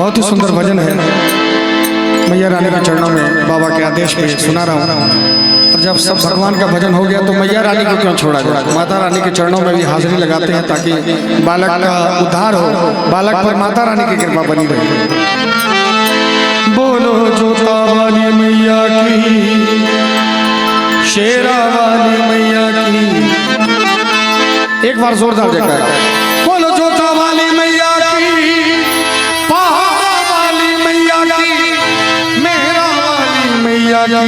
बहुत ही सुंदर भजन है, मैया रानी के चरणों में बाबा के आदेश पे सुना रहा हूँ। और जब सब भगवान का भजन हो गया तो मैया रानी को क्यों छोड़ा जाए, माता रानी के चरणों में भी हाजिरी लगाते हैं ताकि बालक का उद्धार हो, बालक पर माता रानी की कृपा बनी रहे। बोलो जोता वाली मैया की, शेरा वाली मैया की, एक बार जोरदार जयकारा। बोलो जोता वाली मैया की, पहाड़ा वाली मैया की, मेहरा वाली मैया की,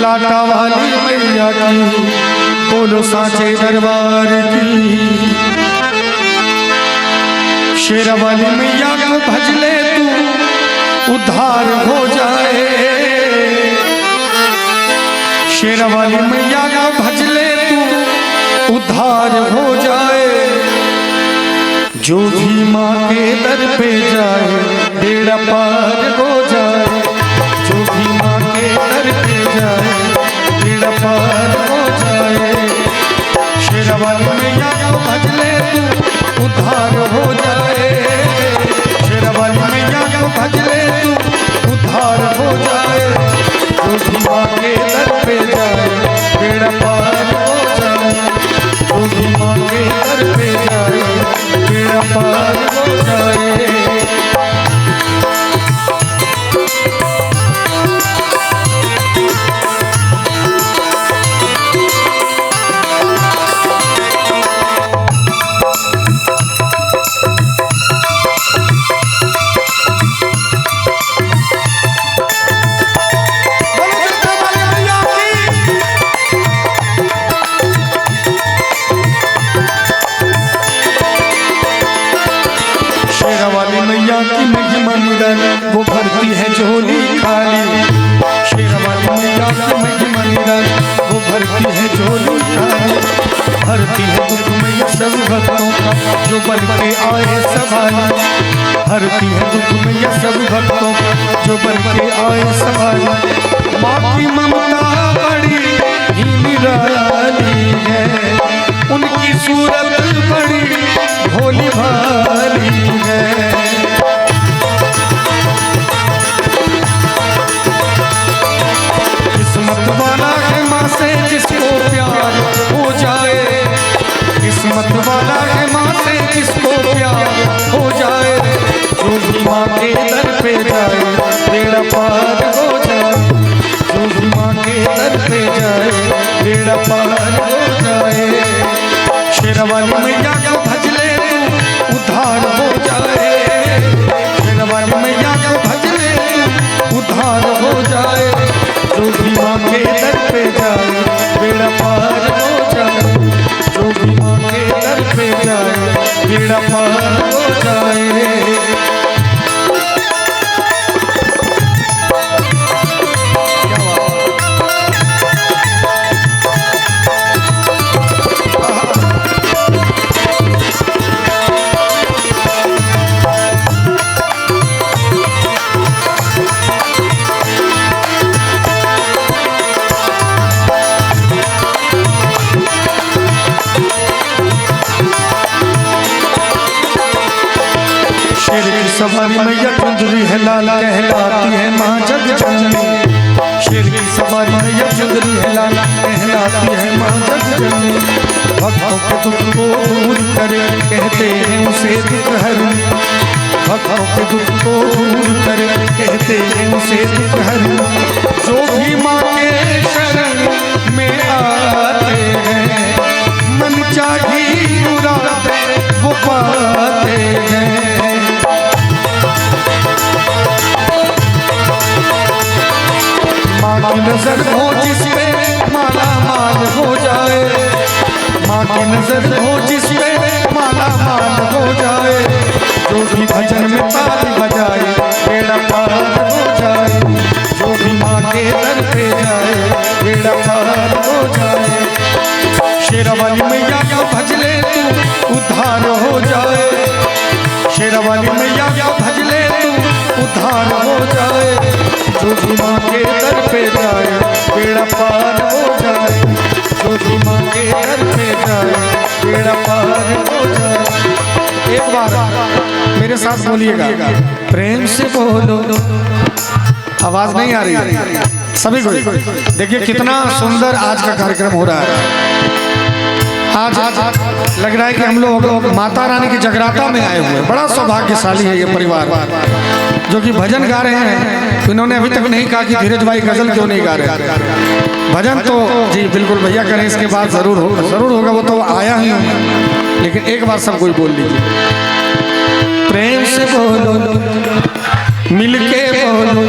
लाटा वाली मैया की, बोलो साचे दरबार की। शेरा वाली मैया को भज ले तू उद्धार हो जाए, शेरा वाली मैया को भज ले तू उद्धार हो जाए। जो भी माँ के दर पे जाए बेड़ा पार हो जाए, जो भी माँ के दर पे जाए बेड़ा पार हो जाए। शेरा वाली मैया को भज ले तू उद्धार हो जाए, शेरा वाली मैया को भज ले तू उद्धार हो जाए। जो भी माँ के दर पे जाए बेड़ा पार हो जाए, जो भी माँ के दर पे जाए बेड़ा पार हो जाए। वो भरती है झोली खाली, शेरा वाली मैया की महिमा निराली, वो भरती है झोली खाली। भरती है दुख मैया सब भक्तों का जो बन के आए सवारी, भरती है दुख मैया सब भक्तों का जो बन के आए सवारी। माँ की ममता बड़ी ही निराली है, उनकी सूरत बड़ी भोली भाली है। किस्मत वाला है माँ से जिसको प्यार हो जाए, किस्मत वाला है माँ से जिसको प्यार हो जाए। जो भी माँ के दर पे जाए बेड़ा पार हो जाए, जो भी माँ के दर पे जाए बेड़ा पार हो जाए। शेरा वाली मैया को भज ले तू उद्धार हो जाए, शेरा वाली मैया को भज ले तू उद्धार हो जाए। जो भी माँ के दर पे जाए बेड़ा पार हो जाए, जो भी माँ के दर पे जाए बेड़ा पार हो जाए। सवारी मैया चुंदरी है लाल कहलाती है माँ जग जननी, शेर की सवारी मैया चुंदरी है लाल कहलाती है माँ जग जननी। भक्तों के दुख को दूर करे कहते हैं उसे दुख हरनी, भक्तों के दुख को दूर करे कहते हैं उसे दुख हरनी। जो भी माँ के शरण में आते हैं मन चाही मुरादें वो पाते हैं। माँ की नजर हो जिस पे माला माल हो जाए, माँ की नजर हो जिस पे माला माल हो जाए। जो भी भजन में ताल बजाए बेड़ा पार हो जाए, जो भी माँ के दर पे जाए बेड़ा पार हो जाए। बोलिएगा, प्रेम से बोलो। आवाज नहीं आ रही है सभी को। देखिए कितना सुंदर आज का कार्यक्रम हो रहा है। आज लग रहा है कि हम लोग माता रानी की जगराता में आए हुए हैं। बड़ा सौभाग्यशाली है ये परिवार जो कि भजन गा रहे हैं। इन्होंने अभी तक नहीं कहा कि धीरज भाई गजल क्यों नहीं गा रहे। भजन तो जी बिल्कुल भैया करें, इसके बाद जरूर होगा, वो तो आया ही होगा। लेकिन एक बार सब कोई बोल लीजिए, प्रेम से बोलो, मिलके बोलो,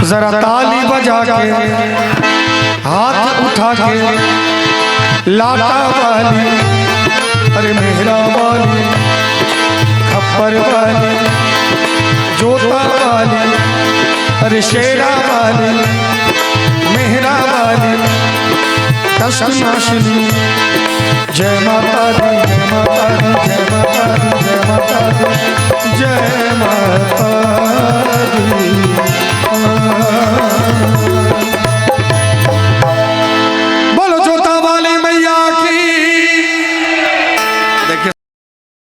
जरा ताली बजा के, हाथ उठा के, लाटा वाली, अरे मेहरा वाली, खप्पर वाली, जोता वाली, अरे शेरा वाली, मेहरा वाली, कष्ट नाशिनी, जय माता दी, जय माता दी, जय माता दी, जय माता दी, जय माता।